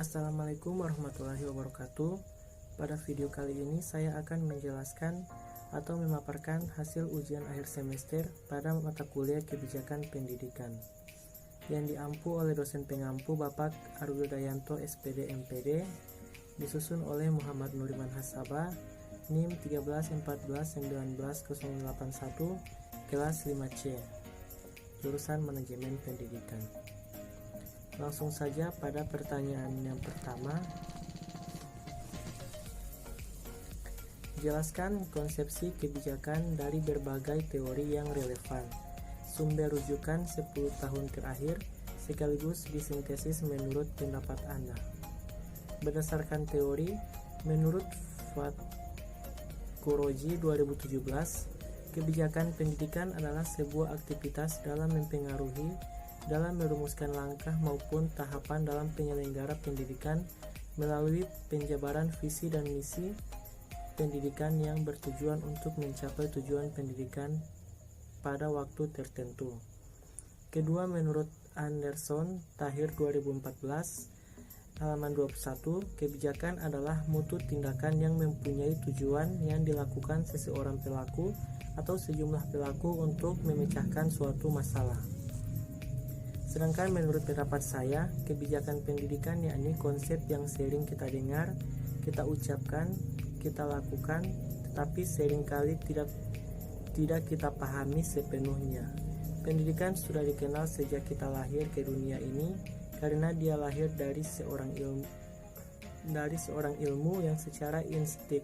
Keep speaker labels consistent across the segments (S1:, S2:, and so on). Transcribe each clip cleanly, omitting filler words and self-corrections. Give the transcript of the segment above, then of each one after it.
S1: Assalamualaikum warahmatullahi wabarakatuh. Pada video kali ini saya akan menjelaskan atau memaparkan hasil ujian akhir semester pada mata kuliah Kebijakan Pendidikan yang diampu oleh dosen pengampu Bapak Argo Dayanto SPD MPD, disusun oleh Muhammad Nuriman Hasaba, NIM 1314190181, kelas 5C, jurusan Manajemen Pendidikan. Langsung saja pada pertanyaan yang pertama. Jelaskan konsepsi kebijakan dari berbagai teori yang relevan. Sumber rujukan 10 tahun terakhir sekaligus disintesis menurut pendapat Anda. Berdasarkan teori, menurut Kuroji 2017, kebijakan pendidikan adalah sebuah aktivitas dalam dalam merumuskan langkah maupun tahapan dalam penyelenggara pendidikan melalui penjabaran visi dan misi pendidikan yang bertujuan untuk mencapai tujuan pendidikan pada waktu tertentu. Kedua, menurut Anderson Tahir 2014, halaman 21, kebijakan adalah mutu tindakan yang mempunyai tujuan yang dilakukan seseorang pelaku atau sejumlah pelaku untuk memecahkan suatu masalah. Sedangkan menurut pendapat saya, kebijakan pendidikan yakni konsep yang sering kita dengar, kita ucapkan, kita lakukan, tetapi seringkali tidak kita pahami sepenuhnya. Pendidikan sudah dikenal sejak kita lahir ke dunia ini karena dia lahir dari seorang ilmu yang secara instiktif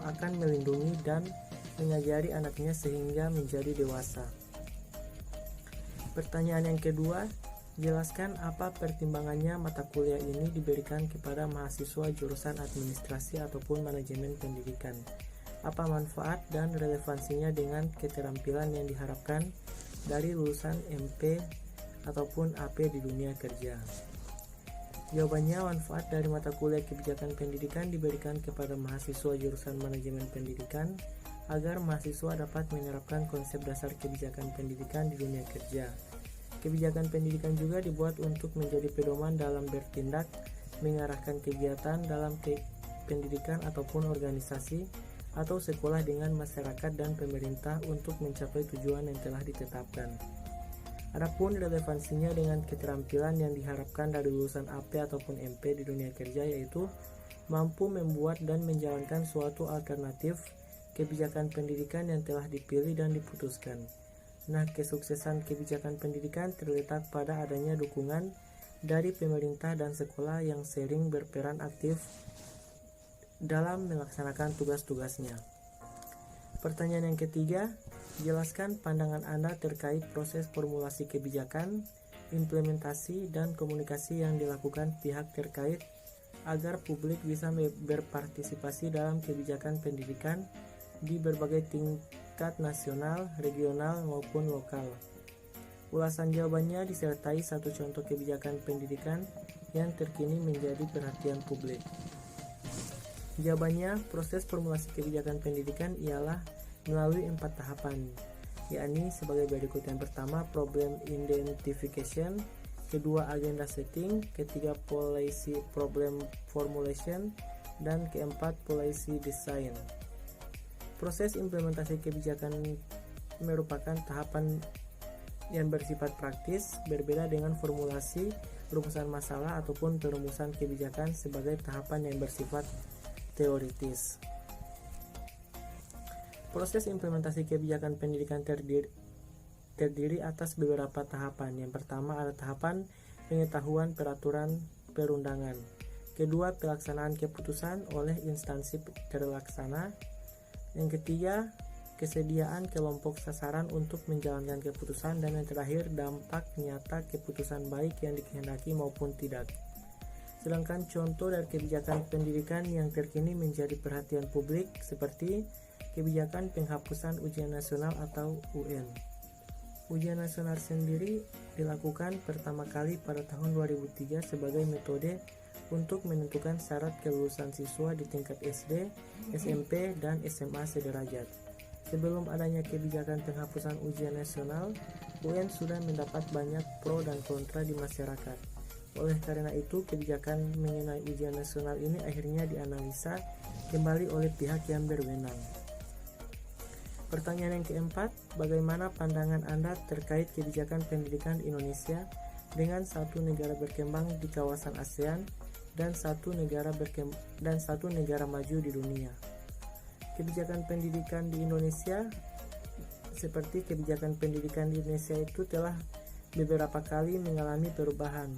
S1: akan melindungi dan mengajari anaknya sehingga menjadi dewasa. Pertanyaan yang kedua, jelaskan apa pertimbangannya mata kuliah ini diberikan kepada mahasiswa jurusan administrasi ataupun manajemen pendidikan. Apa manfaat dan relevansinya dengan keterampilan yang diharapkan dari lulusan MP ataupun AP di dunia kerja. Jawabannya, manfaat dari mata kuliah kebijakan pendidikan diberikan kepada mahasiswa jurusan manajemen pendidikan agar mahasiswa dapat menerapkan konsep dasar kebijakan pendidikan di dunia kerja. Kebijakan pendidikan juga dibuat untuk menjadi pedoman dalam bertindak, mengarahkan kegiatan dalam pendidikan ataupun organisasi atau sekolah dengan masyarakat dan pemerintah untuk mencapai tujuan yang telah ditetapkan. Adapun relevansinya dengan keterampilan yang diharapkan dari lulusan AP ataupun MP di dunia kerja, yaitu mampu membuat dan menjalankan suatu alternatif kebijakan pendidikan yang telah dipilih dan diputuskan. Nah, kesuksesan kebijakan pendidikan terletak pada adanya dukungan dari pemerintah dan sekolah yang sering berperan aktif dalam melaksanakan tugas-tugasnya. Pertanyaan yang ketiga, jelaskan pandangan Anda terkait proses formulasi kebijakan, implementasi, dan komunikasi yang dilakukan pihak terkait agar publik bisa berpartisipasi dalam kebijakan pendidikan di berbagai tingkat nasional, regional, maupun lokal. Ulasan jawabannya disertai satu contoh kebijakan pendidikan yang terkini menjadi perhatian publik. Jawabannya, proses formulasi kebijakan pendidikan ialah melalui 4 tahapan, yakni sebagai berikut. Yang pertama, problem identification, kedua, agenda setting, ketiga, policy problem formulation, dan keempat, policy design. Proses implementasi kebijakan merupakan tahapan yang bersifat praktis, berbeda dengan formulasi rumusan masalah ataupun perumusan kebijakan sebagai tahapan yang bersifat teoritis. Proses implementasi kebijakan pendidikan terdiri atas beberapa tahapan. Yang pertama ada tahapan pengetahuan peraturan perundangan. Kedua, pelaksanaan keputusan oleh instansi terlaksana. Yang ketiga, kesediaan kelompok sasaran untuk menjalankan keputusan. Dan yang terakhir, dampak nyata keputusan baik yang dikehendaki maupun tidak. Sedangkan contoh dari kebijakan pendidikan yang terkini menjadi perhatian publik seperti kebijakan penghapusan ujian nasional atau UN. Ujian nasional sendiri dilakukan pertama kali pada tahun 2003 sebagai metode untuk menentukan syarat kelulusan siswa di tingkat SD, SMP, dan SMA sederajat. Sebelum adanya kebijakan penghapusan ujian nasional, UN sudah mendapat banyak pro dan kontra di masyarakat. Oleh karena itu, kebijakan mengenai ujian nasional ini akhirnya dianalisa kembali oleh pihak yang berwenang. Pertanyaan yang keempat, bagaimana pandangan Anda terkait kebijakan pendidikan di Indonesia dengan satu negara berkembang di kawasan ASEAN dan satu negara maju di dunia? Kebijakan pendidikan di Indonesia, seperti kebijakan pendidikan di Indonesia itu telah beberapa kali mengalami perubahan.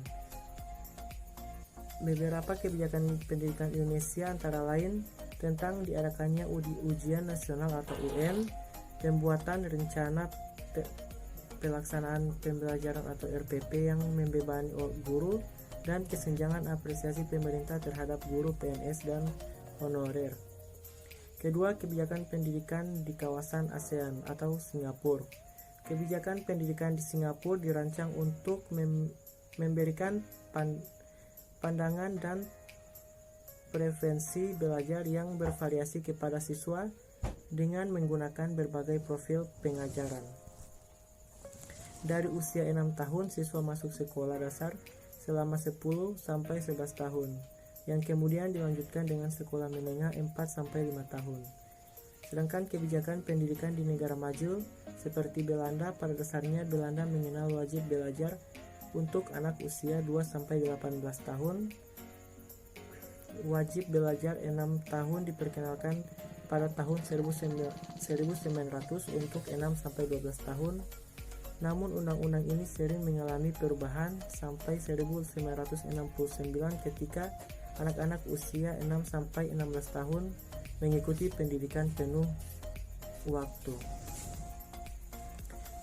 S1: Beberapa kebijakan pendidikan Indonesia antara lain tentang diadakannya ujian nasional atau UN, pembuatan rencana pelaksanaan pembelajaran atau RPP yang membebani guru, dan kesenjangan apresiasi pemerintah terhadap guru PNS dan honorer. Kedua, kebijakan pendidikan di kawasan ASEAN atau Singapura. Kebijakan pendidikan di Singapura dirancang untuk memberikan pandangan dan preferensi belajar yang bervariasi kepada siswa dengan menggunakan berbagai profil pengajaran. Dari usia 6 tahun, siswa masuk sekolah dasar selama 10 sampai 11 tahun, yang kemudian dilanjutkan dengan sekolah menengah 4 sampai 5 tahun. Sedangkan kebijakan pendidikan di negara maju seperti Belanda, pada dasarnya Belanda mengenal wajib belajar untuk anak usia 2 sampai 18 tahun. Wajib belajar 6 tahun diperkenalkan pada tahun 1900 untuk 6 sampai 12 tahun. Namun undang-undang ini sering mengalami perubahan sampai 1969 ketika anak-anak usia 6 sampai 16 tahun mengikuti pendidikan penuh waktu.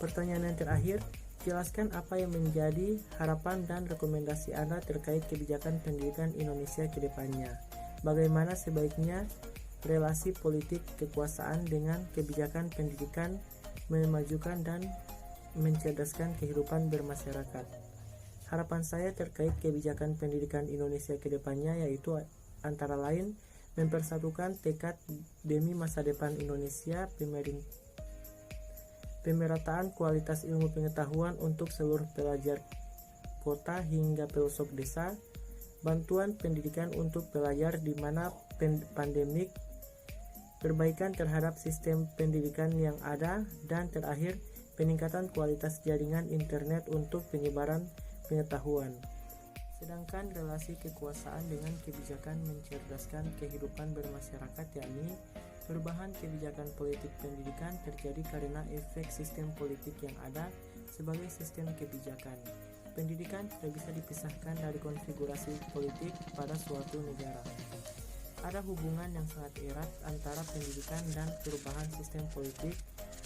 S1: Pertanyaan yang terakhir, jelaskan apa yang menjadi harapan dan rekomendasi Anda terkait kebijakan pendidikan Indonesia ke depannya. Bagaimana sebaiknya relasi politik kekuasaan dengan kebijakan pendidikan memajukan dan mencerdaskan kehidupan bermasyarakat. Harapan saya terkait kebijakan pendidikan Indonesia ke depannya yaitu antara lain mempersatukan tekad demi masa depan Indonesia, pemerataan kualitas ilmu pengetahuan untuk seluruh pelajar kota hingga pelosok desa, bantuan pendidikan untuk pelajar di mana pandemik, perbaikan terhadap sistem pendidikan yang ada, dan terakhir peningkatan kualitas jaringan internet untuk penyebaran pengetahuan. Sedangkan relasi kekuasaan dengan kebijakan mencerdaskan kehidupan bermasyarakat, yakni perubahan kebijakan politik pendidikan terjadi karena efek sistem politik yang ada sebagai sistem kebijakan. Pendidikan tidak bisa dipisahkan dari konfigurasi politik pada suatu negara. Ada hubungan yang sangat erat antara pendidikan dan perubahan sistem politik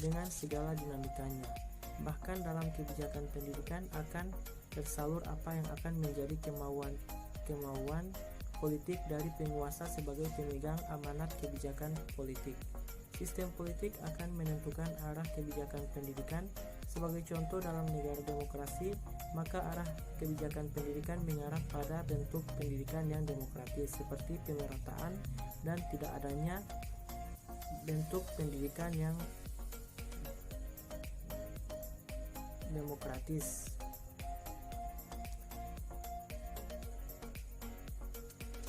S1: dengan segala dinamikanya. Bahkan dalam kebijakan pendidikan akan tersalur apa yang akan menjadi kemauan politik dari penguasa sebagai pemegang amanat kebijakan politik. Sistem politik akan menentukan arah kebijakan pendidikan. Sebagai contoh, dalam negara demokrasi, maka arah kebijakan pendidikan mengarah pada bentuk pendidikan yang demokratis seperti pemerataan dan tidak adanya bentuk pendidikan yang demokratis.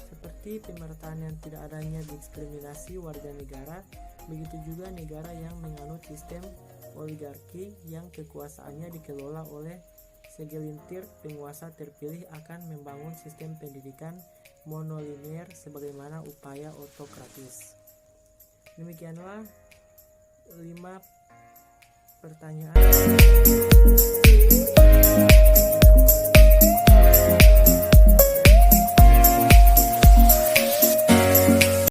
S1: Seperti pemerataan yang tidak adanya diskriminasi warga negara, begitu juga negara yang menganut sistem oligarki yang kekuasaannya dikelola oleh segelintir penguasa terpilih akan membangun sistem pendidikan monolinear sebagaimana upaya otokratis. Demikianlah 5 pertanyaan